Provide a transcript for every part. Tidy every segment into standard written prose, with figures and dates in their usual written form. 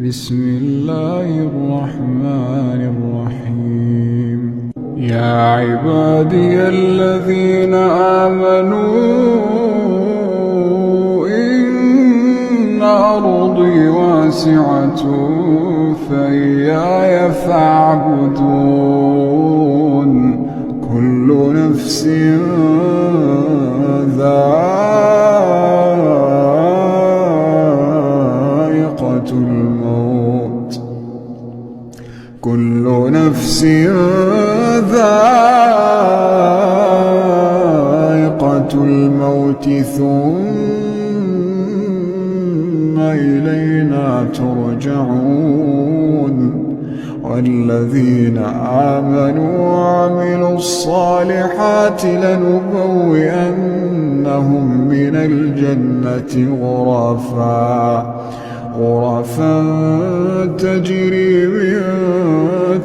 بسم الله الرحمن الرحيم. يا عبادي الذين آمنوا إن أرضي واسعة فإياي فاعبدون. كل نفس ذائقة الموت، كل نفس ذائقة الموت ثم إلينا ترجعون. والذين آمنوا وعملوا الصالحات لنبوئنهم من الجنة غرفا تجري من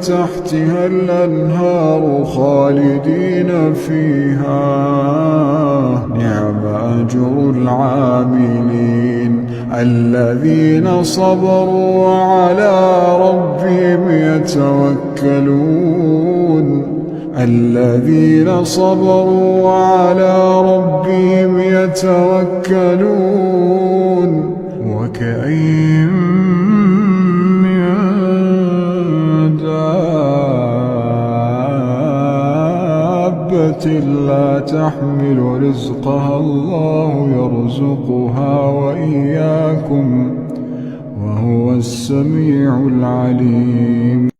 تحتها الأنهار خالدين فيها، نعم أجر العاملين. الذين صبروا وعلى ربهم يتوكلون، الذين صبروا وعلى ربهم يتوكلون. وكأين من دابة لا تحمل رزقها الله يرزقها وإياكم وهو السميع العليم.